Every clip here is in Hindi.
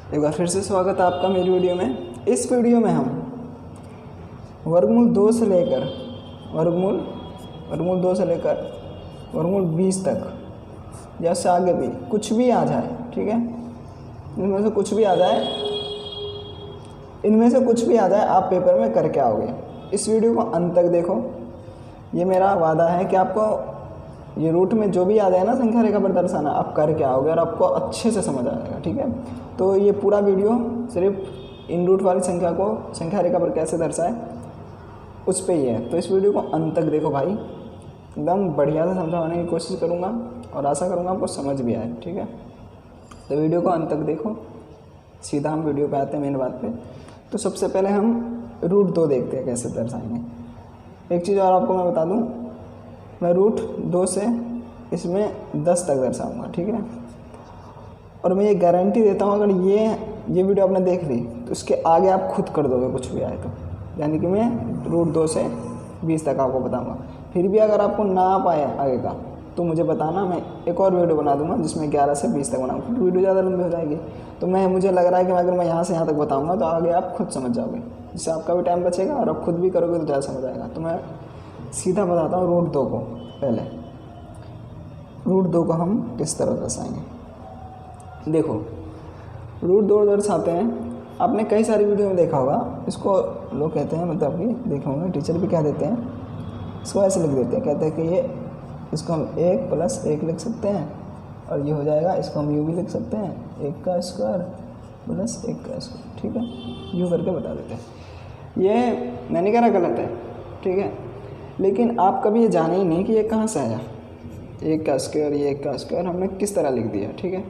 एक बार फिर से स्वागत है आपका मेरी वीडियो में। इस वीडियो में हम वर्गमूल 2 से लेकर वर्गमूल 2 से लेकर वर्गमूल 20 तक या से आगे भी कुछ भी आ जाए, ठीक है, इनमें से कुछ भी आ जाए आप पेपर में करके आओगे। इस वीडियो को अंत तक देखो। ये मेरा वादा है कि आपको ये रूट में जो भी आ जाए ना संख्या रेखा पर दर्शाना, आप करके आओगे और आपको अच्छे से समझ आ जाएगा, ठीक है। तो ये पूरा वीडियो सिर्फ इन रूट वाली संख्या को संख्या रेखा पर कैसे दर्शाए उस पे ही है। तो इस वीडियो को अंत तक देखो भाई, एकदम बढ़िया से समझाने की कोशिश करूँगा और आशा करूँगा आपको समझ भी आए, ठीक है। तो वीडियो को अंत तक देखो। सीधा हम वीडियो पे आते हैं मेन बात पे। तो सबसे पहले हम रूट 2 देखते हैं कैसे दर्शाएंगे। एक चीज़ और आपको मैं बता दूँ, मैं रूट 2 से इसमें 10 तक दर्शाऊँगा, ठीक है। और मैं ये गारंटी देता हूँ, अगर ये वीडियो आपने देख ली तो उसके आगे आप खुद कर दोगे कुछ भी आए तो। यानी कि मैं रूट 2 से 20 तक आपको बताऊँगा। फिर भी अगर आपको ना आ पाए आगे का तो मुझे बताना, मैं एक और वीडियो बना दूँगा जिसमें 11 से 20 तक बनाऊँगा। फिर वीडियो ज़्यादा लंबी हो जाएगी। तो मुझे लग रहा है कि अगर मैं यहाँ से यहाँ तक बताऊँगा तो आगे आप खुद समझ जाओगे, जिससे आपका भी टाइम बचेगा और आप खुद भी करोगे तो ज़्यादा समझ आएगा। तो मैं सीधा बताता हूँ रूट 2 को। पहले रूट 2 को हम किस तरह दर्शाएंगे। देखो, रूट 2 दर्शाते हैं, आपने कई सारी वीडियो में देखा होगा। इसको लोग कहते हैं, मतलब कि देखे होंगे, टीचर भी कह देते हैं, इसको ऐसे लिख देते हैं, कहते हैं कि इसको हम 1 + 1 लिख सकते हैं और ये हो जाएगा। इसको हम यूँ भी लिख सकते हैं, 1 का स्क्वायर + 1 का स्क्वायर, ठीक है, यूँ करके बता देते हैं। ये मैंने कह रहा गलत है, ठीक है, लेकिन आप कभी ये जाने ही नहीं कि ये कहाँ से आया। 1 का स्क्वायर, ये 1 का स्क्वायर हमने किस तरह लिख दिया, ठीक है।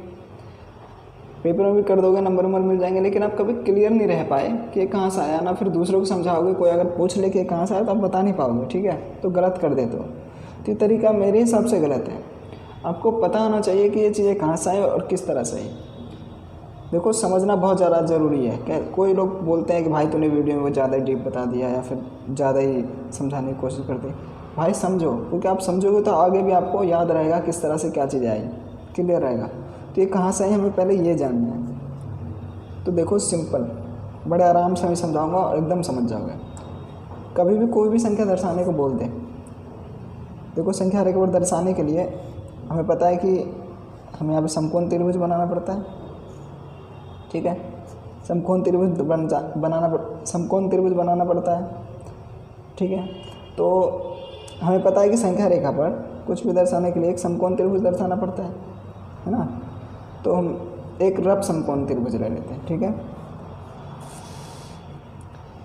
पेपर में भी कर दोगे, नंबर मिल जाएंगे, लेकिन आप कभी क्लियर नहीं रह पाए कि ये कहाँ से आया। ना फिर दूसरों को समझाओगे, कोई अगर पूछ ले कि कहाँ से आया तो आप बता नहीं पाओगे, ठीक है, तो गलत कर देते हो। तो ये तरीका मेरे हिसाब से गलत है। आपको पता होना चाहिए कि ये चीज़ें कहाँ से आए और किस तरह से आई। देखो, समझना बहुत ज़्यादा ज़रूरी है। कोई लोग बोलते हैं कि भाई तूने वीडियो में वो ज़्यादा डीप बता दिया या फिर ज़्यादा ही समझाने की कोशिश करते। भाई समझो, क्योंकि आप समझोगे तो आगे भी आपको याद रहेगा किस तरह से क्या चीज़ें आई, क्लियर रहेगा। तो ये कहाँ से आई हमें पहले ये जानना है। तो देखो, सिंपल, बड़े आराम से मैं समझाऊँगा और एकदम समझ जाओगे। कभी भी कोई भी संख्या दर्शाने को बोल दे, देखो संख्या रेखा पर दर्शाने के लिए हमें पता है कि हमें यहाँ पर समकोण त्रिभुज बनाना पड़ता है, ठीक है। समकोण त्रिभुज बनाना पड़ता है, ठीक है। तो हमें पता है कि संख्या रेखा पर कुछ भी दर्शाने के लिए एक समकोण त्रिभुज दर्शाना पड़ता है ना। तो हम एक रफ समकोण त्रिभुज ले लेते हैं, ठीक है।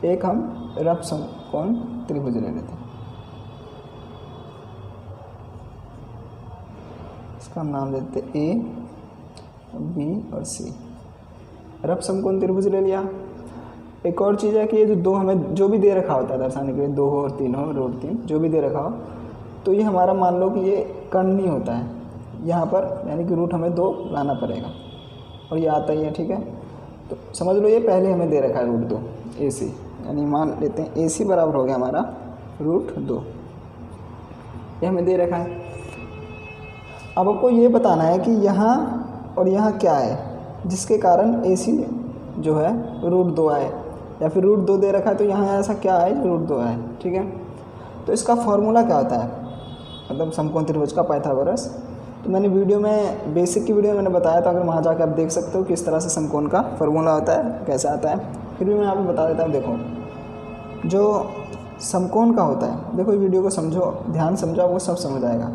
एक हम रफ समकोण त्रिभुज ले लेते हैं, इसका हम नाम देते हैं A, B और C। रफ समकोण त्रिभुज ले लिया। एक और चीज़ है कि ये जो 2 हमें जो भी दे रखा होता है दर्शाने के लिए, 2 हो और 3 हो, रूट 3 जो भी दे रखा हो, तो ये हमारा मान लो कि ये कर्ण नहीं होता है यहाँ पर, यानी कि रूट हमें 2 लाना पड़ेगा और ये आता ही है, ठीक है। तो समझ लो ये पहले हमें दे रखा है रूट 2 AC, यानी मान लेते हैं AC बराबर हो गया हमारा रूट 2, ये हमें दे रखा है। अब आपको ये बताना है कि यहाँ और यहाँ क्या है जिसके कारण AC जो है रूट 2 आए, या फिर रूट 2 दे रखा है तो यहाँ ऐसा क्या है जो रूट 2 आए, ठीक है। तो इसका फॉर्मूला क्या होता है, मतलब समकोण त्रिभुज का पाइथागोरस। तो मैंने वीडियो में, बेसिक की वीडियो में मैंने बताया था, अगर वहाँ जाकर आप देख सकते हो किस तरह से समकोण का फॉर्मूला होता है, कैसे आता है। फिर भी मैं यहाँ पर बता देता हूँ। देखो, जो समकोण का होता है, देखो वीडियो को समझो, ध्यान समझो, आपको सब समझ आएगा।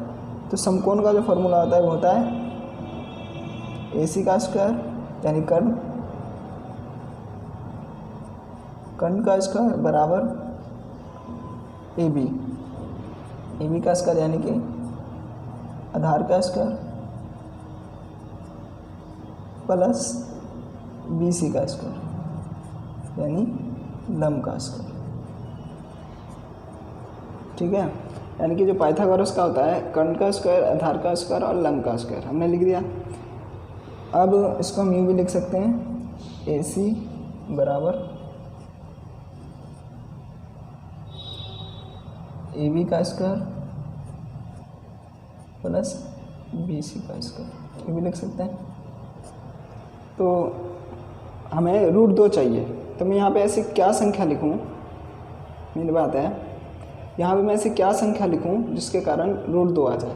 तो समकोण का जो फॉर्मूला होता है वो होता है AC का स्क्वायर, यानी कर्ण का स्क्वायर बराबर AB का स्क्वायर, यानी कि आधार का स्क्वायर प्लस BC का स्क्वायर, यानी लंब का स्क्वायर, ठीक है। यानी कि जो पाइथागोरस का होता है, कर्ण का स्क्वायर, आधार का स्क्वायर और लंब का स्क्वायर हमने लिख दिया। अब इसको हम यूँ भी लिख सकते हैं, AC बराबर AB का स्क्वायर प्लस BC का स्क्वायर, ये भी लिख सकते हैं। तो हमें रूट 2 चाहिए, तो मैं यहाँ पे ऐसी क्या संख्या लिखूँ, मेरी बात है यहाँ पे मैं ऐसी क्या संख्या लिखूँ जिसके कारण रूट 2 आ जाए।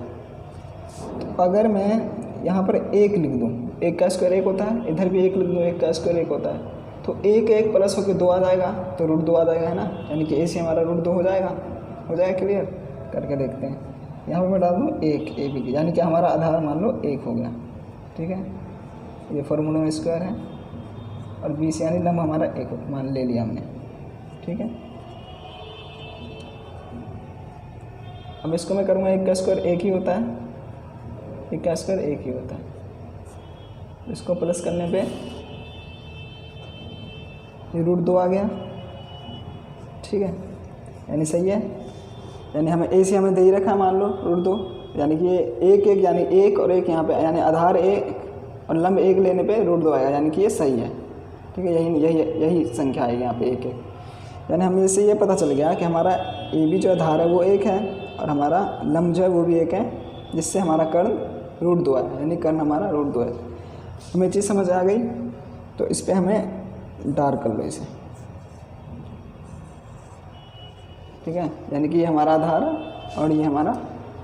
तो अगर मैं यहाँ पर 1 लिख दूँ, 1 का स्क्वायर 1 होता है, इधर भी 1 लिख दूँ, 1 का स्क्वायर 1 होता है, तो 1 प्लस होकर 2 आ जाएगा, तो रूट 2 आ जाएगा, है ना। यानी कि ए से हमारा रूट 2 हो जाएगा क्लियर करके देखते हैं। यहाँ पर मैं डाल दूँ 1 ए बी, यानी कि हमारा आधार मान लो 1 हो गया, ठीक है। ये फॉर्मूला में स्क्वायर है और 20 यानी लंब हमारा 1 मान ले लिया हमने, ठीक है। अब इसको मैं करूँगा 1 का स्क्वायर 1 ही होता है, 1 का स्क्वायर 1 ही होता है। इसको प्लस करने पे ये रूट 2 आ गया, ठीक है, यानी सही है। यानी हमें ए से हमें दे ही रखा मान लो रूट 2, यानी कि ये 1 1 यानी 1 और 1 यहाँ पे, यानी आधार 1 और लंब 1 लेने पे रूट 2 आएगा, यानी कि ये सही है, ठीक है। यही संख्या आएगी यहाँ पे 1 1। यानी हमें इससे ये पता चल गया कि हमारा ए बी जो आधार है वो 1 है और हमारा लंब जो है वो भी 1 है, जिससे हमारा कर्ण रूट 2 है, यानी कर्ण हमारा रूट 2 है। हमें चीज़ समझ आ गई, तो इस पर हमें डार्क कर लो इसे, ठीक है। यानी कि ये हमारा आधार है और ये हमारा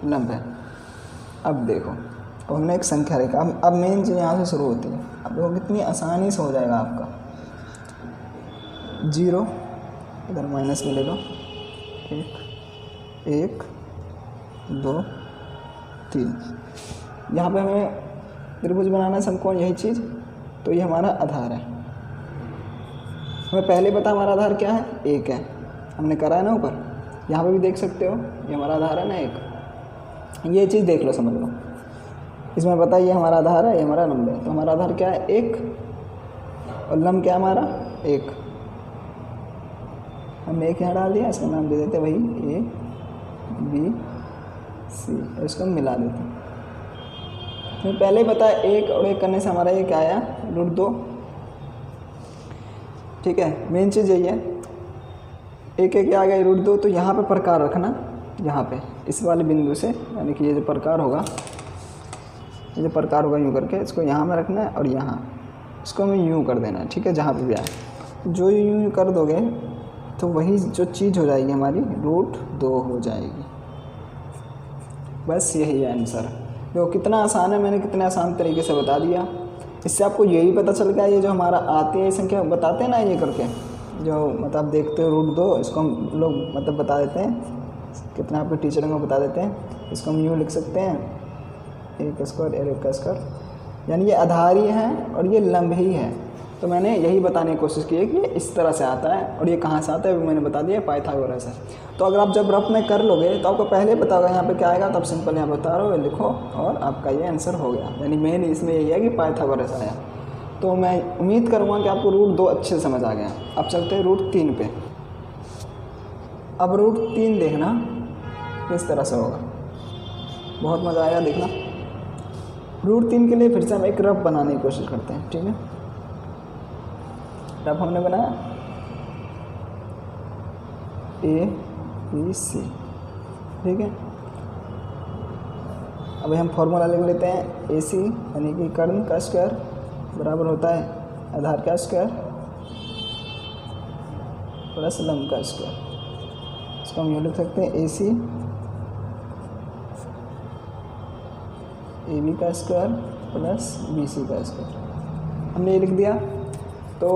लंब है। अब देखो, अब हमने एक संख्या रेखा, अब मेन चीज़ यहाँ से शुरू होती है। अब देखो कितनी आसानी से हो जाएगा आपका। 0 इधर माइनस में ले लो, 1 2 3, यहाँ पे हमें त्रिभुज बनाना है, समकोण, यही चीज़। तो ये हमारा आधार है, हमें पहले पता हमारा आधार क्या है, 1 है, हमने करा है ना ऊपर। यहाँ पे भी देख सकते हो ये हमारा आधार है ना 1, ये चीज़ देख लो, समझ लो। इसमें पता ये हमारा आधार है, ये हमारा लंब है, तो हमारा आधार क्या है 1 और लंब क्या है हमारा 1। हमने 1 यहाँ डाल दिया, इसका नाम दे देते वही ए बी सी, इसको हम मिला देते हैं। तो पहले पता है 1 और 1 करने से हमारा ये क्या आया, रूट 2, ठीक है। मेन चीज़ यही है, 1 1 आ गया रूट 2, तो यहाँ पे प्रकार रखना, यहाँ पे इस वाले बिंदु से, यानी कि ये जो प्रकार होगा, ये जो प्रकार होगा यूँ करके इसको यहाँ में रखना है और यहाँ इसको हमें यूँ कर देना है, ठीक है। जहाँ पे भी आए जो यूँ कर दोगे तो वही जो चीज़ हो जाएगी हमारी रूट 2 हो जाएगी। बस यही है आंसर। देखो कितना आसान है, मैंने कितने आसान तरीके से बता दिया। इससे आपको यही पता चल गया, ये जो हमारा आती है ये संख्या बताते हैं ना, ये करके जो मतलब देखते हो रूट 2, इसको हम लोग मतलब बता देते हैं, कितना आपके टीचर को बता देते हैं। इसको हम यूँ लिख सकते हैं 1 स्क्वायर 1 का स्क्वायर, यानी ये आधार ही है और ये लंब ही है। तो मैंने यही बताने की कोशिश की है कि इस तरह से आता है, और ये कहाँ से आता है वो मैंने बता दिया, पाइथागोरस है। तो अगर आप जब रफ में कर लोगे तो आपको पहले पता होगा यहाँ पे क्या आएगा, तब सिंपल यहाँ बता रहा हो, लिखो और आपका ये आंसर हो गया। यानी मेन इसमें यही है कि पाइथागोरस आया। तो मैं उम्मीद करूँगा कि आपको रूट 2 अच्छे से समझ आ गया। अब चलते हैं रूट 3 पे। अब रूट 3 देखना किस तरह से होगा, बहुत मज़ा आएगा देखना। रूट 3 के लिए फिर से हम एक रफ बनाने की कोशिश करते हैं, ठीक है। रफ हमने बनाया ए बी सी, ठीक है। अब हम फॉर्मूला लिख लेते हैं, ए सी यानी कि कर्ण का स्क्वायर बराबर होता है आधार का स्क्वायर प्लस लंब का स्क्वायर। इसको हम ये लिख सकते हैं ए सी ए बी का स्क्वायर प्लस बी सी का स्क्वायर। हमने ये लिख दिया। तो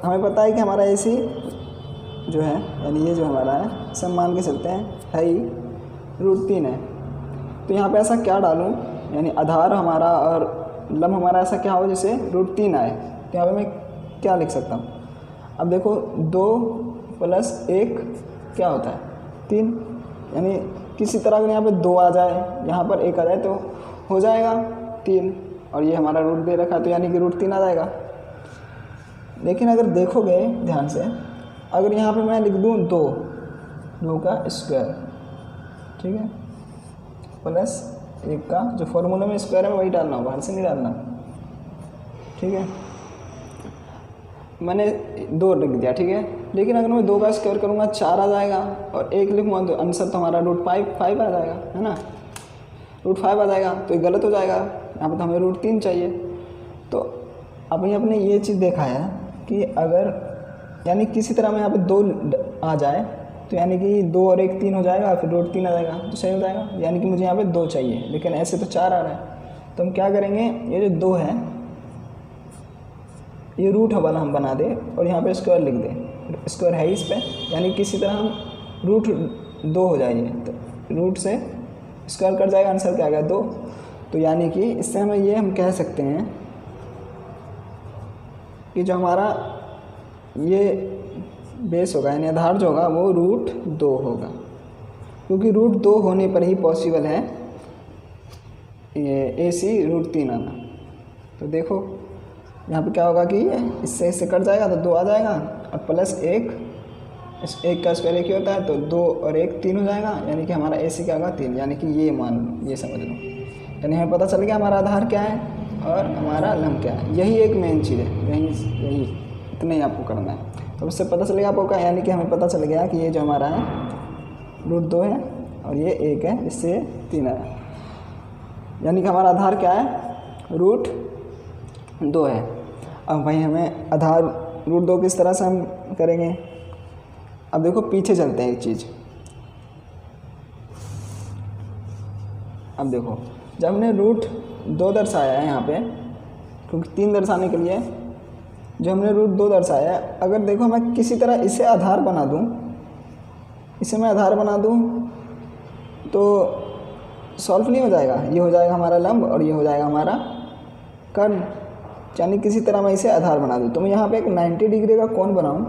हमें पता है कि हमारा ए सी जो है, यानी ये जो हमारा है, सब मान के चलते हैं है ही रूट 3 है। तो यहाँ पे ऐसा क्या डालूँ, यानी आधार हमारा और लंब हमारा ऐसा क्या हो जैसे रूट 3 आए। तो यहाँ पे मैं क्या लिख सकता हूँ, अब देखो 2 प्लस 1 क्या होता है 3, यानी किसी तरह अगर यहाँ पे 2 आ जाए, यहाँ पर 1 आ जाए तो हो जाएगा 3, और ये हमारा रूट दे रखा है तो यानी कि रूट 3 आ जाएगा। लेकिन अगर देखोगे ध्यान से, अगर यहाँ पे मैं लिख दूँ 2 का स्क्वायर, ठीक है, प्लस 1 का जो फॉर्मूला में स्क्वायर है वही डालना, बाहर से नहीं डालना, ठीक है। मैंने 2 लिख दिया, ठीक है। लेकिन अगर मैं 2 का स्क्वायर करूँगा 4 आ जाएगा, और 1 लिखूँगा तो आंसर तो हमारा रूट 5 आ जाएगा, है ना, रूट 5 आ जाएगा। तो ये गलत हो जाएगा, यहाँ पर तो हमें रूट 3 चाहिए। तो अब ये अपने ये चीज़ देखा है कि अगर यानी किसी तरह में यहाँ पे 2 आ जाए तो यानी कि 2 और 1 3 हो जाएगा, फिर रूट 3 आ जाएगा तो सही हो जाएगा। यानी कि मुझे यहाँ पे 2 चाहिए, लेकिन ऐसे तो 4 आ रहा है। तो हम क्या करेंगे, ये जो 2 है ये रूट वाला हम बना दें और यहाँ पे स्क्वायर लिख दें, स्क्वायर है इस पे, यानी किसी तरह हम रूट 2 हो जाएंगे तो रूट से स्क्वायर कट जाएगा, आंसर क्या आ गया 2। तो यानी कि इससे हमें ये हम कह सकते हैं कि जो हमारा ये बेस होगा यानी आधार जो होगा वो रूट 2 होगा, क्योंकि रूट 2 होने पर ही पॉसिबल है ये AC रूट 3 आना। तो देखो यहाँ पे क्या होगा कि ये इससे कट जाएगा तो 2 आ जाएगा और प्लस 1, इस 1 का स्क्वायर 1 ही होता है तो 2 और 1 3 हो जाएगा, यानी कि हमारा AC क्या होगा 3, यानी कि ये मान लो, ये समझ लो। यानी हमें पता चल गया हमारा आधार क्या है और हमारा लंब क्या है। यही एक मेन चीज़ है, यही इतना ही आपको करना है। तो उससे पता चलेगा आपको क्या, यानी कि हमें पता चल गया कि ये जो हमारा है रूट 2 है और ये 1 है, इससे 3 है, यानी कि हमारा आधार क्या है रूट 2 है। अब भाई हमें आधार रूट 2 किस तरह से हम करेंगे, अब देखो पीछे चलते हैं एक चीज़। अब देखो जब हमने रूट 2 दर्शाया है यहाँ पे, क्योंकि 3 दर्शाने के लिए जो हमने रूट 2 दर्शाया है, अगर देखो मैं किसी तरह इसे आधार बना दूँ, इसे मैं आधार बना दूँ तो सॉल्व नहीं हो जाएगा। ये हो जाएगा हमारा लंब और ये हो जाएगा हमारा कर्ण, यानी किसी तरह मैं इसे आधार बना दूँ। तो मैं यहाँ पे एक 90 डिग्री का कोण बनाऊँ,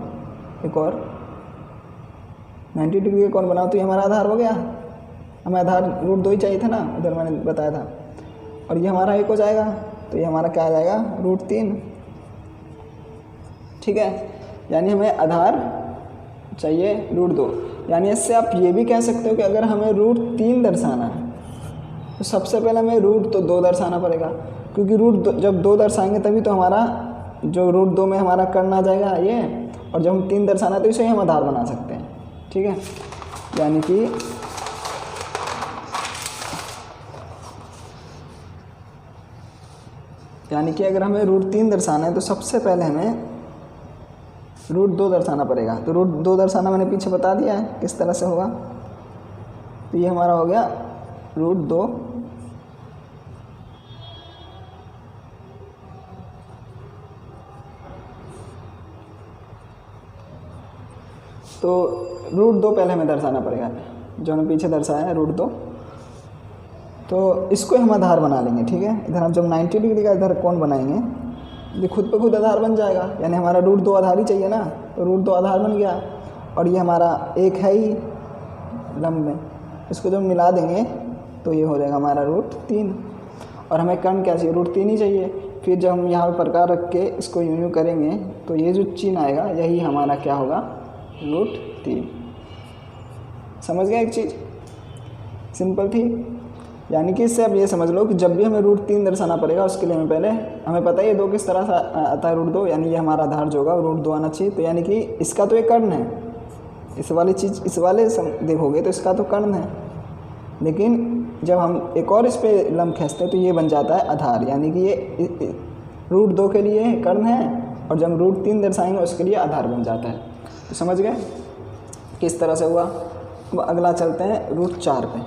एक और 90 डिग्री का कोण बनाऊँ तो ये हमारा आधार हो गया। हमें आधार रूट 2 ही चाहिए था ना, उधर मैंने बताया था, और ये हमारा 1 हो जाएगा तो ये हमारा क्या आ जाएगा रूट 3। ठीक है, यानी हमें आधार चाहिए रूट 2। यानी इससे आप ये भी कह सकते हो कि अगर हमें रूट 3 दर्शाना है तो सबसे पहले हमें रूट तो 2 दर्शाना पड़ेगा, क्योंकि जब 2 दर्शाएंगे तभी तो हमारा जो रूट 2 में हमारा कर्ण आ जाएगा ये, और जब हम 3 दर्शाना तो इसे ही हम आधार बना सकते हैं। ठीक है, यानी कि अगर हमें रूट 3 दर्शाना है तो सबसे पहले हमें रूट 2 दर्शाना पड़ेगा। तो रूट 2 दर्शाना मैंने पीछे बता दिया है किस तरह से होगा। तो ये हमारा हो गया रूट 2 तो रूट 2 पहले हमें दर्शाना पड़ेगा, जो हमने पीछे दर्शाया है रूट 2, तो इसको हम आधार बना लेंगे। ठीक है, इधर हम जब 90 डिग्री का इधर कोण बनाएंगे ये खुद पे खुद आधार बन जाएगा, यानी हमारा रूट 2 आधार ही चाहिए ना, तो रूट 2 आधार बन गया। और ये हमारा 1 है ही लंब में, इसको जब मिला देंगे तो ये हो जाएगा हमारा रूट 3। और हमें कर्ण क्या चाहिए, रूट 3 ही चाहिए। फिर जब हम यहाँ पर प्रकार रख के इसको यूँ करेंगे तो ये जो चिन्ह आएगा यही हमारा क्या होगा रूट 3। समझ गए एक चीज़, सिंपल थी। यानी कि इससे अब ये समझ लो कि जब भी हमें रूट 3 दर्शाना पड़ेगा उसके लिए हमें पता है ये 2 किस तरह से आता है रूट 2, यानी ये हमारा आधार जो होगा रूट 2 आना चाहिए। तो यानी कि इसका तो एक कर्ण है, इस वाले देखोगे तो इसका तो कर्ण है, लेकिन जब हम एक और इस पर लंब खींचते हैं तो ये बन जाता है आधार, यानी कि ये रूट 2 के लिए कर्ण है और जब हम रूट 3 दर्शाएंगे उसके लिए आधार बन जाता है। तो समझ गए किस तरह से हुआ। अब अगला चलते हैं रूट 4 पे।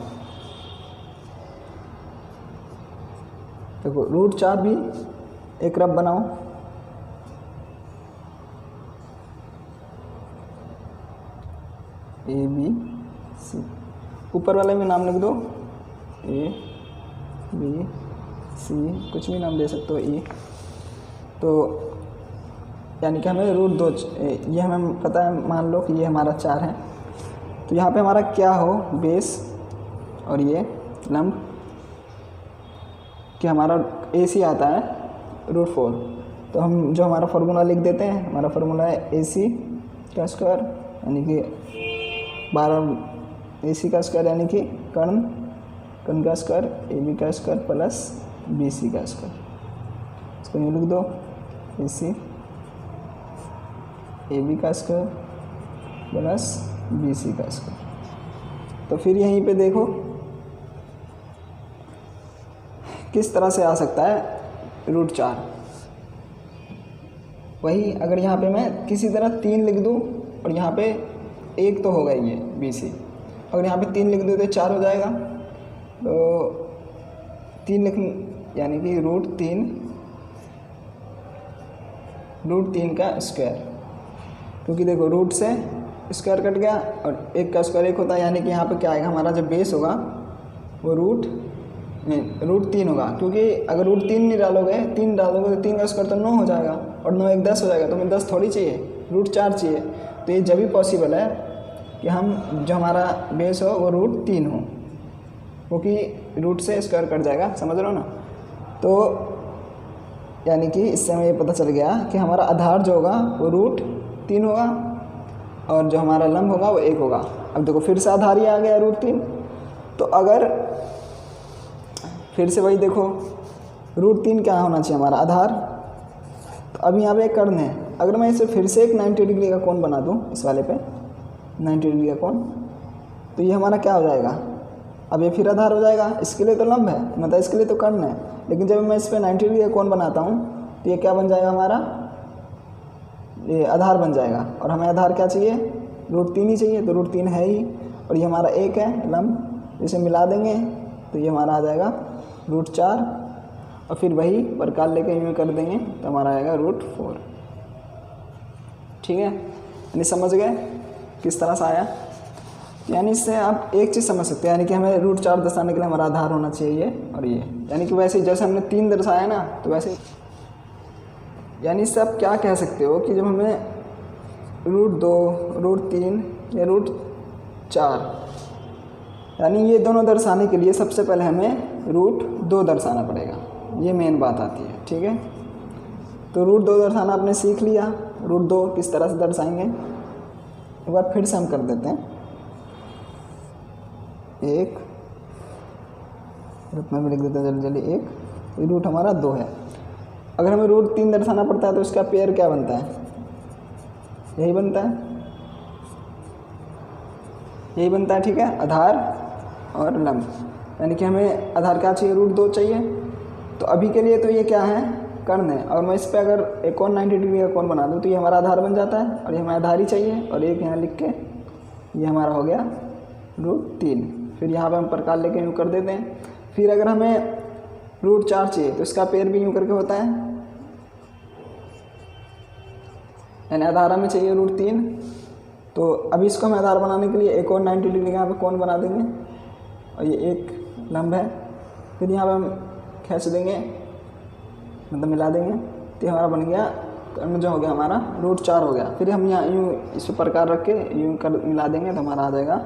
देखो रूट 4 भी एक रफ बनाओ, ABC, ऊपर वाले में नाम लिख दो ABC, कुछ भी नाम दे सकते हो E। तो यानी कि हमें रूट 2 ये हमें पता है, मान लो कि ये हमारा 4 है, तो यहाँ पे हमारा क्या हो बेस और ये लंब कि हमारा AC आता है रूट 4। तो हम जो हमारा फार्मूला लिख देते हैं, हमारा फार्मूला है AC का स्क्वायर, यानी कि 12 AC का स्क्वायर, यानी कि कर्ण का स्क्वायर AB का स्क्वायर प्लस BC का स्क्वायर। इसको यूँ लिख दो AC AB का स्क्वायर प्लस BC का स्क्वायर। तो फिर यहीं पे देखो किस तरह से आ सकता है रूट 4। वही अगर यहाँ पे मैं किसी तरह 3 लिख दूँ और यहाँ पे 1 तो होगा ये BC, अगर यहाँ पे 3 लिख दूँ तो 4 हो जाएगा। तो 3 लिख यानी कि रूट तीन का स्क्वायर, क्योंकि देखो रूट से स्क्वायर कट गया और 1 का स्क्वायर 1 होता है, यानी कि यहाँ पे क्या आएगा हमारा जो बेस होगा वो रूट 3 होगा, क्योंकि अगर रूट 3 नहीं डालोगे 3 डालोगे तो 3 का स्क्वायर तो 9 हो जाएगा और 9 1 10 हो जाएगा, तो हमें 10 थोड़ी चाहिए, रूट 4 चाहिए। तो ये जब भी पॉसिबल है कि हम जो हमारा बेस हो वो रूट 3 हो, क्योंकि रूट से स्क्वायर कट जाएगा, समझ रहे हो ना। तो यानी कि इससे हमें ये पता चल गया कि हमारा आधार जो होगा वो रूट 3 होगा और जो हमारा लंब होगा वो 1 होगा। अब देखो फिर से आधार ही आ गया रूट 3, तो अगर फिर से वही देखो रूट 3 क्या होना चाहिए हमारा आधार। तो अभी यहाँ पे एक कर्ण है, अगर मैं इसे फिर से एक 90 डिग्री का कोण बना दूँ इस वाले पे 90 डिग्री का कोण, तो ये हमारा क्या हो जाएगा, अब ये फिर आधार हो जाएगा। इसके लिए तो लंब है, मतलब इसके लिए तो कर्ण है, लेकिन जब मैं इस पर 90 डिग्री का कोण बनाता हूँ तो ये क्या बन जाएगा हमारा, ये आधार बन जाएगा। और हमें आधार क्या चाहिए, रूट 3 ही चाहिए, तो रूट 3 है ही और ये हमारा 1 है लंब, इसे मिला देंगे तो ये हमारा आ जाएगा रूट 4 और फिर वही प्रकार लेके यूँ कर देंगे तो हमारा आएगा रूट 4। ठीक है, यानी समझ गए किस तरह से आया। यानी इससे आप एक चीज़ समझ सकते हैं, यानी कि हमें रूट 4 दर्शाने के लिए हमारा आधार होना चाहिए ये और ये, यानी कि वैसे जैसे हमने 3 दर्शाया ना तो वैसे, यानी इससे आप क्या कह सकते हो कि जब हमें रूट 2 रूट 3 या रूट 4, यानी ये दोनों दर्शाने के लिए सबसे पहले हमें रूट 2 दर्शाना पड़ेगा, ये मेन बात आती है। ठीक है, तो रूट 2 दर्शाना आपने सीख लिया, रूट 2 किस तरह से दर्शाएंगे एक बार फिर से हम कर देते हैं। एक में भी लिख देते हैं जल्दी जल्दी, एक रूट हमारा 2 है। अगर हमें रूट 3 दर्शाना पड़ता है तो इसका पेयर क्या बनता है, यही बनता है, यही बनता है। ठीक है, आधार और लंब, यानी कि हमें आधार क्या चाहिए, रूट 2 चाहिए। तो अभी के लिए तो ये क्या है, कर्ण है, और मैं इस पर अगर एक और 90 डिग्री का कोण बना दूँ तो ये हमारा आधार बन जाता है और ये हमें आधार ही चाहिए, और एक यहाँ लिख के ये हमारा हो गया रूट 3। फिर यहाँ पे हम प्रकार लेके यूँ कर देते हैं। फिर अगर हमें रूट 4 चाहिए तो इसका पेयर भी यूँ करके होता है, यानी आधार हमें चाहिए रूट 3। तो अभी इसको हम आधार बनाने के लिए एक और 90 डिग्री का यहाँ पे कोण बना देंगे और ये एक लंब है, फिर यहाँ पे हम खींच देंगे, मतलब मिला देंगे, तो ये हमारा बन गया कर्ण जो हो गया हमारा रूट 4 हो गया। फिर हम यहाँ यूँ इस प्रकार रख के यूँ कर मिला देंगे तो हमारा आ जाएगा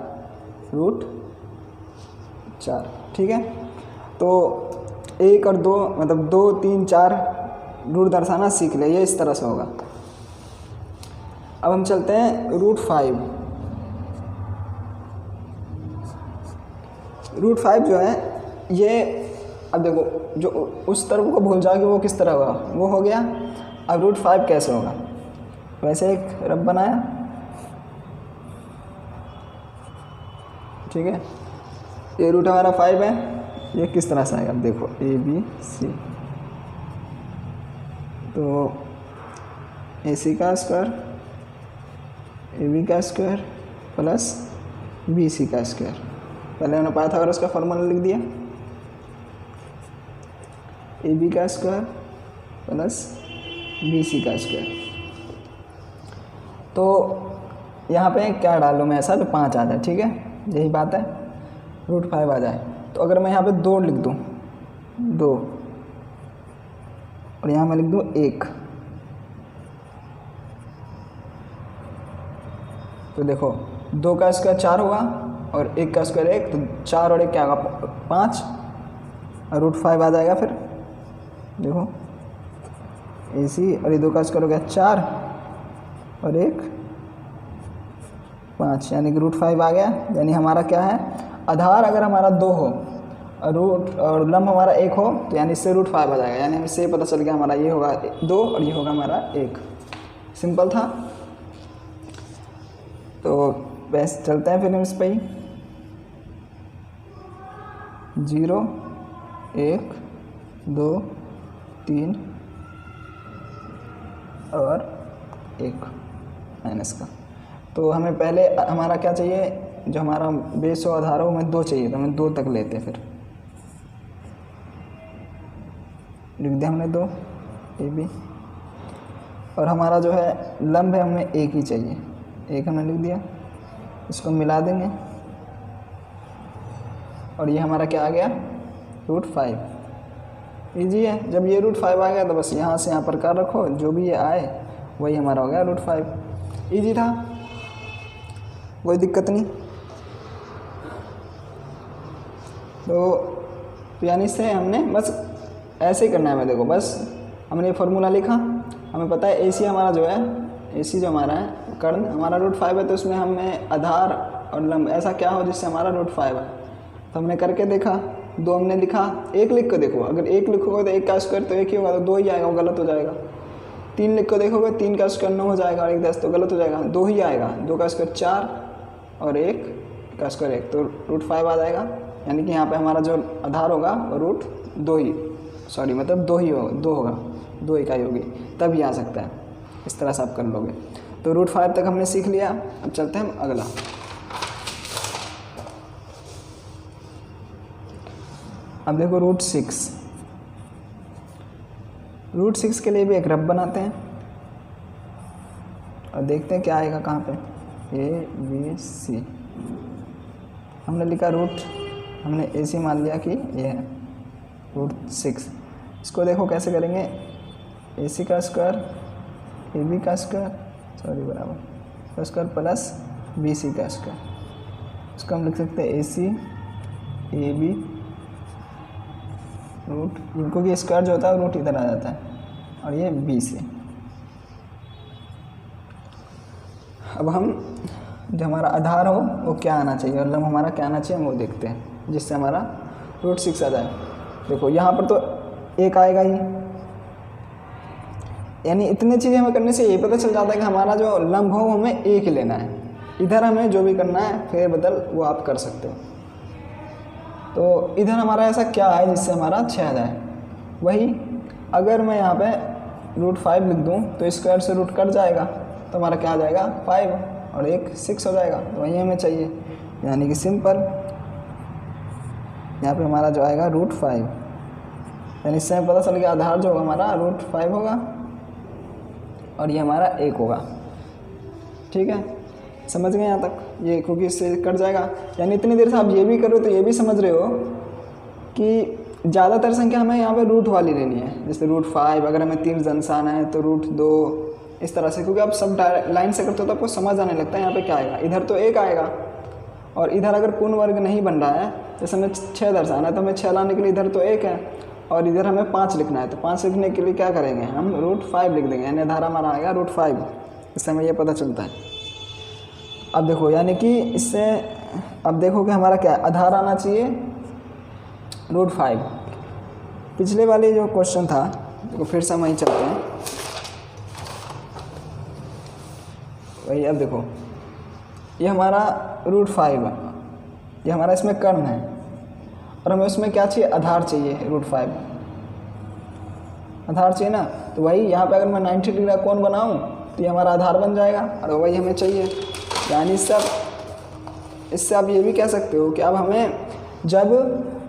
रूट 4। ठीक है, तो 1 और 2 मतलब 2 3 4 रूट दर्शाना सीख ले, ये इस तरह से होगा। अब हम चलते हैं रूट 5। रूट 5 जो है ये, अब देखो जो उस तरफ को भूल जाओगे वो किस तरह होगा, वो हो गया। अब रूट 5 कैसे होगा, वैसे एक रब बनाया, ठीक है, ये रूट हमारा 5 है, ये किस तरह से आएगा, अब देखो ABC, तो AC का स्क्वायर AB का स्क्वायर प्लस BC का स्क्वायर, पहले हमने पाइथागोरस का फॉर्मूला लिख दिया, AB का स्क्वायर प्लस BC का स्क्वायर। तो यहाँ पे क्या डालूँ मैं ऐसा तो 5 आ जाए, ठीक है, यही बात है, रूट 5 आ जाए। तो अगर मैं यहाँ पे 2 लिख दूँ, 2, और यहाँ मैं लिख दूँ 1, तो देखो 2 का स्क्वायर 4 होगा और 1 का स्क्वायर 1, तो 4 और 1 क्या होगा 5, और रूट 5 आ जाएगा। फिर देखो AC और ये 2 का स्क्वायर हो गया 4 और 1 5, यानी कि रूट 5 आ गया। यानी हमारा क्या है, आधार अगर हमारा 2 हो और रूट और लंब हमारा 1 हो तो यानी इससे रूट 5 आ जाएगा, यानी हमें इससे पता चल गया हमारा ये होगा 2 और ये होगा हमारा 1। सिंपल था। तो बस चलते हैं फिर हम इस पर ही, 0 1 2 3 और 1 माइनस का। तो हमें पहले हमारा क्या चाहिए, जो हमारा बेस हो आधार हो हमें 2 चाहिए, तो हमें 2 तक लेते हैं। फिर लिख दिया हमने 2 ए बी, और हमारा जो है लंब है हमें 1 ही चाहिए, 1 हमने लिख दिया। इसको मिला देंगे और ये हमारा क्या आ गया, √5। ईजी है। जब ये √5 आ गया तो बस यहाँ से यहाँ पर कर रखो, जो भी ये आए वही हमारा हो गया √5। ईजी था, कोई दिक्कत नहीं। तो यानी से हमने बस ऐसे ही करना है। मैं देखो बस हमने ये फार्मूला लिखा, हमें पता है AC हमारा जो है, AC जो हमारा है कर्ण हमारा √5 है, तो उसमें हमें आधार और लंब ऐसा क्या हो जिससे हमारा √5 है। तो हमने करके देखा, 2 हमने लिखा, 1 लिख कर देखो, अगर 1 लिखोगे तो 1 का स्क्वायर तो 1 ही होगा, तो 2 ही आएगा, वो गलत हो जाएगा। 3 लिख कर देखोगे, 3 का स्क्वायर 9 हो जाएगा और 1 10 तो गलत हो जाएगा, 2 ही आएगा। 2 का स्क्वायर 4 और 1 का स्क्वायर 1, तो √5 आ जाएगा। यानी कि यहाँ पे हमारा जो आधार होगा वो √2 ही, सॉरी मतलब 2 ही होगा, 2 होगा, 2 इकाई होगी, तब ही आ सकता है। इस तरह से आप कर लोगे। तो √5 तक हमने सीख लिया। अब चलते हैं हम अगला। अब देखो √6, √6 के लिए भी एक रफ बनाते हैं और देखते हैं क्या आएगा कहाँ पे। ABC हमने लिखा हमने AC मान लिया कि ये है √6। इसको देखो कैसे करेंगे, AC का स्क्वायर AB का स्क्वायर सॉरी बराबर का स्क्वायर प्लस BC का स्क्वायर। इसको हम लिख सकते हैं AC AB क्योंकि स्क्वायर जो होता है रूट इधर आ जाता है, और ये BC। अब हम जो हमारा आधार हो वो क्या आना चाहिए और लंब हमारा क्या आना चाहिए वो देखते हैं, जिससे हमारा √6 आ जाए। देखो यहाँ पर तो 1 आएगा ही, यानी इतनी चीज़ें हमें करने से ये पता चल जाता है कि हमारा जो लंब हो हमें 1 लेना है। इधर हमें जो भी करना है फेर बदल वो आप कर सकते हो। तो इधर हमारा ऐसा क्या है जिससे हमारा 6 आ जाए। वही अगर मैं यहाँ पे √5 लिख दूँ तो स्क्वायर से रूट कट जाएगा, तो हमारा क्या आ जाएगा 5 और 1 6 हो जाएगा। तो वही हमें चाहिए, यानी कि सिंपल यहाँ पे हमारा जो आएगा √5, यानी इससे हमें पता चल गया आधार जो होगा हमारा √5 होगा और ये हमारा 1 होगा। ठीक है, समझ गए यहाँ तक? ये क्योंकि इससे कट जाएगा, यानी इतनी देर से आप ये भी करो तो ये भी समझ रहे हो कि ज़्यादातर संख्या हमें यहाँ पे रूट वाली लेनी है। जैसे √5 अगर हमें 3 दर्शाना है तो √2 इस तरह से, क्योंकि आप सब लाइन से करते हो तो आपको समझ आने लगता है यहाँ पे क्या आएगा। इधर तो 1 आएगा और इधर अगर पूर्ण वर्ग नहीं बन रहा है, जैसे हमें 6 दर्शाना है तो हमें 6 लाने के लिए इधर तो 1 है और इधर हमें 5 लिखना है, तो 5 लिखने के लिए क्या करेंगे हम √5 लिख देंगे, यानी आधार हमारा आएगा √5। इससे हमें ये पता चलता है। अब देखो यानी कि इससे अब देखो कि हमारा क्या आधार आना चाहिए √5। पिछले वाले जो क्वेश्चन था देखो फिर से हम वहीं चलते हैं। वही अब देखो ये हमारा √5 है, ये हमारा इसमें कर्ण है और हमें उसमें क्या चाहिए आधार चाहिए √5 आधार चाहिए ना। तो वही यहाँ पे अगर मैं 90 डिग्री का कोण बनाऊँ तो ये हमारा आधार बन जाएगा और वही हमें चाहिए। यानी इससे आप ये भी कह सकते हो कि अब हमें जब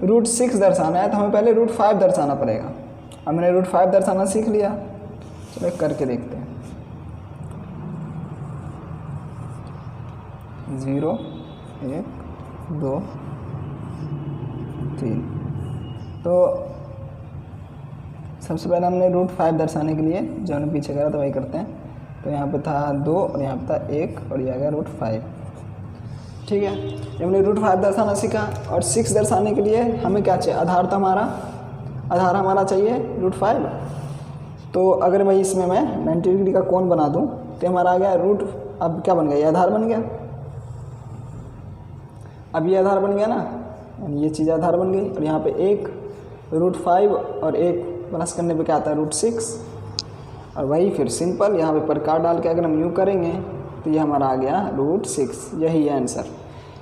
√6 दर्शाना है तो हमें पहले √5 दर्शाना पड़ेगा। अब मैंने √5 दर्शाना सीख लिया, चलो करके देखते हैं। 0 1 2 3। तो सबसे पहले हमने √5 दर्शाने के लिए जो हमने पीछे करा था वही करते हैं। तो यहाँ पे था 2 और यहाँ पे था 1 और ये आ गया √5। ठीक है, जब हमने √5 दर्शाना सीखा और 6 दर्शाने के लिए हमें क्या चाहिए आधार था आधार हमारा चाहिए √5। तो अगर भाई इसमें मैं 90 डिग्री का कोण बना दूँ तो हमारा आ गया अब क्या बन गया, ये आधार बन गया। अब ये आधार बन गया ना, ये चीज़ आधार बन गई। और यहाँ पे 1 √5 और 1 प्लस करने पे क्या आता है √6 और वही फिर सिंपल यहाँ पे प्रकार डाल के अगर हम यूँ करेंगे तो ये हमारा आ गया √6। यही है आंसर।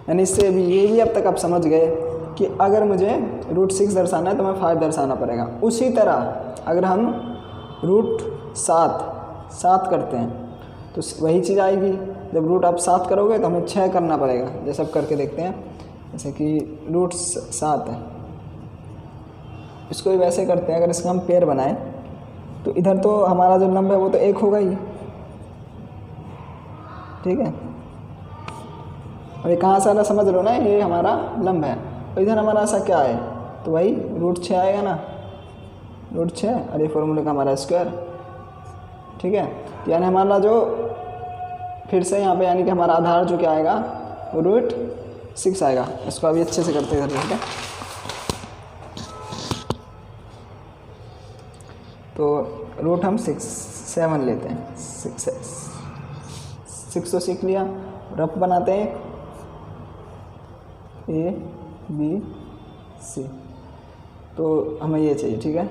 यानी इससे भी ये भी अब तक आप समझ गए कि अगर मुझे √6 दर्शाना है तो मैं 5 दर्शाना पड़ेगा। उसी तरह अगर हम √7 करते हैं तो वही चीज़ आएगी। जब रूट आप 7 करोगे तो हमें 6 करना पड़ेगा। जैसे अब करके देखते हैं, जैसे कि रूट 7 है, इसको भी वैसे करते हैं। अगर इसका हम पेड़ बनाएं तो इधर तो हमारा जो लंब है वो तो 1 होगा ही, ठीक है। और ये कहाँ से आ रहा समझ लो ना, ये हमारा लंब है। तो इधर हमारा ऐसा क्या है, तो वही रूट 6 आएगा ना, रूट 6, और ये फॉर्मूले का हमारा स्क्वायर, ठीक है। यानी हमारा जो फिर से यहाँ पे यानी कि हमारा आधार जो क्या आएगा वो रूट 6 आएगा। इसको अभी अच्छे से करते हैं इधर, ठीक है। तो रूट हम 7 लेते हैं, 6 तो सीख लिया। रफ बनाते हैं A B C, तो हमें ये चाहिए, ठीक है।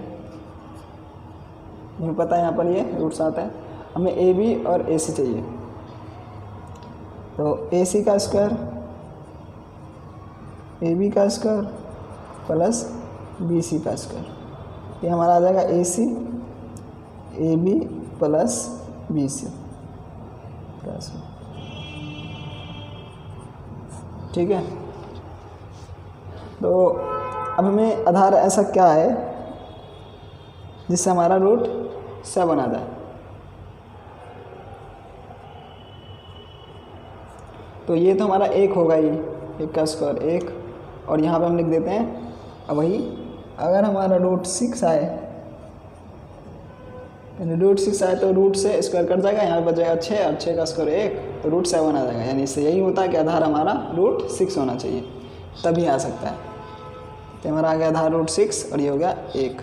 हमें पता है यहाँ पर ये रूट 7 है, हमें ए बी और ए सी चाहिए। तो ए सी का स्क्वायर ए बी का स्क्वायर प्लस बी सी का स्क्वायर, ये हमारा आ जाएगा A C A B plus B C का स्क्वायर, ठीक है। तो अब हमें आधार ऐसा क्या है जिससे हमारा रूट 7 आ जाए। तो ये तो हमारा 1 होगा ही, 1 का स्क्वायर 1, और यहाँ पे हम लिख देते हैं। अब वही अगर हमारा रूट 6 आए, रूट 6 आए तो रूट से स्क्वायर कट जाएगा, यहाँ पे बचेगा 6 और 6 का स्क्वायर 1, तो रूट 7 आ जाएगा। यानी इससे यही होता है कि आधार हमारा रूट 6 होना चाहिए, तभी आ सकता है। तो हमारा आ गया आधार रूट 6 और ये हो गया 1।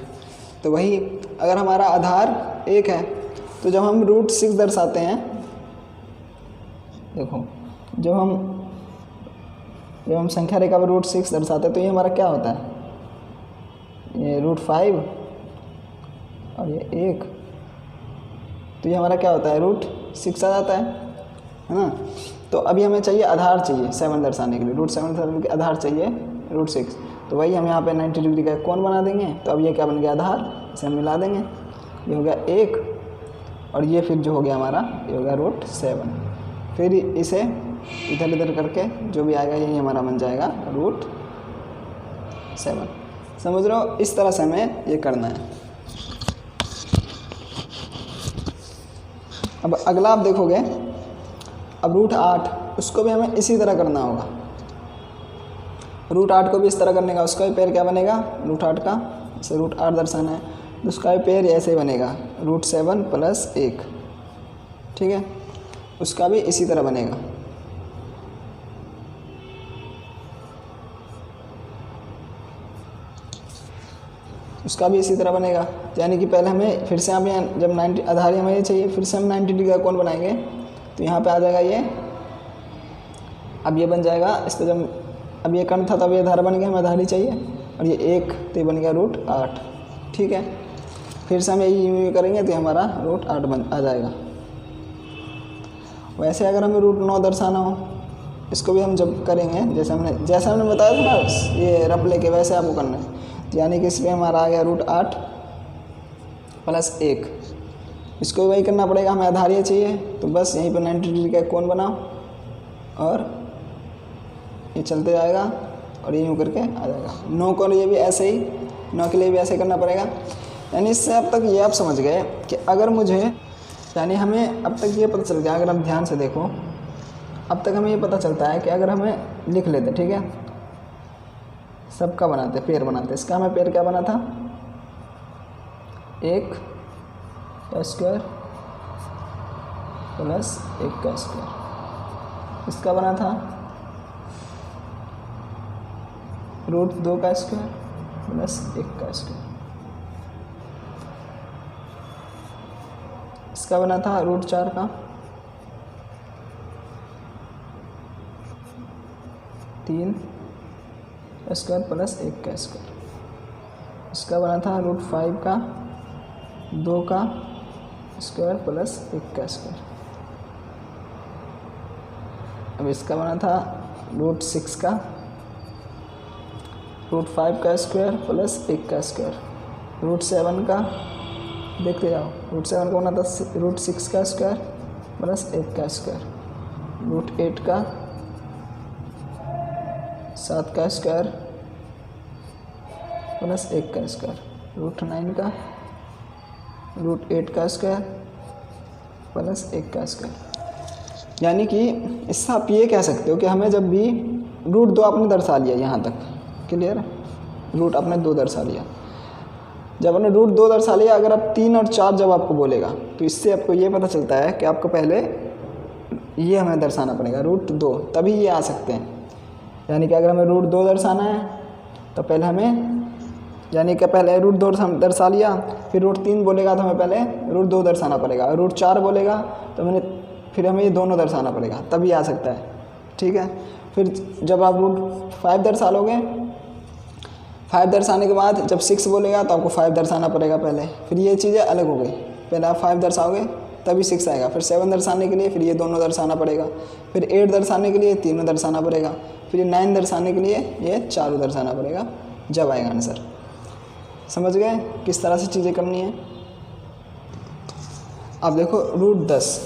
तो वही अगर हमारा आधार 1 है तो जब हम रूट 6 दर्शाते हैं, देखो जब हम संख्या रेखा पर रूट 6 दर्शाते हैं तो ये हमारा क्या होता है, ये रूट 5 और ये 1, तो ये हमारा क्या होता है रूट 6 आ जाता है ना। तो अभी हमें चाहिए आधार चाहिए 7 दर्शाने के लिए, रूट 7 दर्शाने के आधार चाहिए रूट 6। तो वही हम यहाँ पे 90 डिग्री का कोण बना देंगे। तो अब ये क्या बन गया आधार, इसे हम मिला देंगे, ये हो गया 1, और ये फिर जो हो गया हमारा ये हो गया रूट 7। फिर इसे इधर इधर करके जो भी आएगा यही हमारा बन जाएगा रूट 7। समझ रहे हो, इस तरह से हमें ये करना है। अब अगला आप देखोगे, अब रूट 8 उसको भी हमें इसी तरह करना होगा। रूट 8 को भी इस तरह करने का, उसका भी पेड़ क्या बनेगा रूट 8 का, जैसे रूट 8 दर्शाना है तो उसका भी पेड़ ऐसे ही बनेगा रूट 7 प्लस 1, ठीक है। उसका भी इसी तरह बनेगा। उसका भी इसी तरह बनेगा। यानी कि पहले हमें फिर से हम यहाँ जब 90 आधार हमें ये चाहिए, फिर से हम 90 डिग्री का कोण बनाएंगे तो यहाँ पे आ जाएगा ये, अब ये बन जाएगा। इस पर जब अब ये कण था तब ये आधार बन गया, हमें आधार ही चाहिए, और ये 1 तो ये बन गया रूट 8, ठीक है। फिर से हम यही करेंगे तो हमारा रूट 8 आ जाएगा। वैसे अगर हमें रूट 9 दर्शाना हो, इसको भी हम जब करेंगे जैसे हमने बताया था ना ये रफ लेके, वैसे आपको करना है। यानी कि इसमें हमारा आ गया रूट 8 प्लस 1, इसको भी वही करना पड़ेगा, हमें आधार ये चाहिए। तो बस यहीं पर 90 डिग्री का कोण बनाओ और ये चलते जाएगा और ये यूँ करके आ जाएगा। 9 को ये भी ऐसे ही, 9 के लिए भी ऐसे करना पड़ेगा। यानी इससे अब तक ये आप समझ गए कि अगर मुझे, यानी हमें अब तक ये पता चल गया, अगर आप ध्यान से देखो, अब तक हमें ये पता चलता है कि अगर हमें लिख लेते, ठीक है, सबका बनाते पेड़ बनाते। इसका हमें पेड़ क्या बना था, 1 का स्क्वायर प्लस 1 का स्क्वायर। इसका बना था रूट 2 का स्क्वायर प्लस 1 का स्क्वायर। इसका बना था रूट 4 का 3 स्क्वायर प्लस 1 का स्क्वायर। इसका बना था रूट 5 का 2 का स्क्वायर प्लस 1 का स्क्वायर। अब इसका बना था रूट 6 का रूट 5 का स्क्वायर प्लस 1 का स्क्वायर। रूट 7 का देखते जाओ, रूट 7 का बना था रूट 6 का स्क्वायर प्लस 1 का स्क्वायर, रूट 8 का 7 का स्क्वायर प्लस 1 का स्क्वायर, रूट 9 का रूट 8 का स्क्वायर प्लस 1 का स्क्वायर। यानी कि इससे आप ये कह सकते हो कि हमें जब भी रूट 2 आपने दर्शा लिया यहाँ तक, क्लियर है, रूट आपने 2 दर्शा लिया, जब आपने रूट 2 दर्शा लिया, अगर आप 3 और 4 जब आपको बोलेगा तो इससे आपको ये पता चलता है कि आपको पहले ये हमें दर्शाना पड़ेगा रूट 2, तभी ये आ सकते हैं। यानी कि अगर हमें रूट 2 दर्शाना है तो पहले हमें, यानी कि पहले रूट 2 दर्शा लिया, फिर रूट 3 बोलेगा तो हमें पहले रूट 2 दर्शाना पड़ेगा, और रूट 4 बोलेगा तो फिर हमें ये दोनों दर्शाना पड़ेगा, तभी आ सकता है। ठीक है, फिर जब आप रूट 5 दर्शा लोगे, 5 दर्शाने के बाद जब 6 बोलेगा तो आपको 5 दर्शाना पड़ेगा पहले, फिर ये चीज़ें अलग हो गई, पहले आप 5 दर्शाओगे तभी 6 आएगा, फिर 7 दर्शाने के लिए फिर ये दोनों दर्शाना पड़ेगा, फिर 8 दर्शाने के लिए तीनों दर्शाना पड़ेगा, फिर 9 दर्शाने के लिए ये चारों दर्शाना पड़ेगा, जब आएगा आंसर। समझ गए किस तरह से चीज़ें करनी है। अब देखो रूट 10,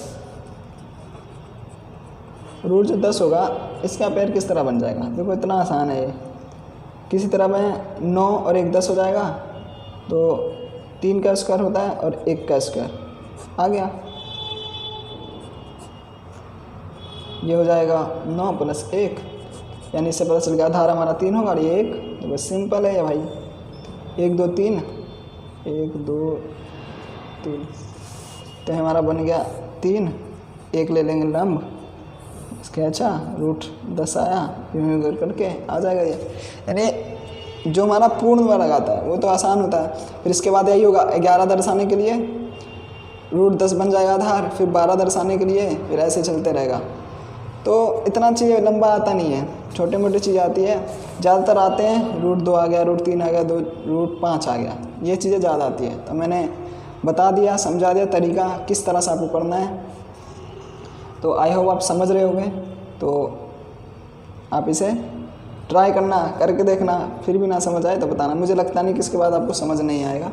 रूट जो 10 होगा इसका पैर किस तरह बन जाएगा, देखो इतना आसान है ये, किसी तरह में 9 और 1 10 हो जाएगा, तो 3 का स्क्वायर होता है और 1 का स्क्वायर आ गया, ये हो जाएगा 9 प्लस 1, यानी इससे पता चल गया आधार हमारा 3 होगा और ये 1, तो बस सिंपल है भाई, 1 2 3, 1 2 3, तो हमारा बन गया 3, 1 ले लेंगे लंब, इसके अच्छा रूट 10 आया, यूं करके आ जाएगा ये। यानी जो हमारा पूर्ण वर्ग आता है वो तो आसान होता है, फिर इसके बाद यही होगा 11 दर्शाने के लिए रूट 10 बन जाएगा आधार, फिर 12 दर्शाने के लिए, फिर ऐसे चलते रहेगा। तो इतना चीज़ लंबा आता नहीं है, छोटे मोटे चीज़ आती है, ज़्यादातर आते हैं रूट 2 आ गया, रूट 3 आ गया, रूट 5 आ गया, ये चीज़ें ज़्यादा आती है। तो मैंने बता दिया, समझा दिया तरीका किस तरह से आपको पढ़ना है, तो आई होप आप समझ रहे होंगे। तो आप इसे ट्राई करना, करके देखना, फिर भी ना समझ आए तो बताना, मुझे लगता नहीं कि इसके बाद आपको समझ नहीं आएगा।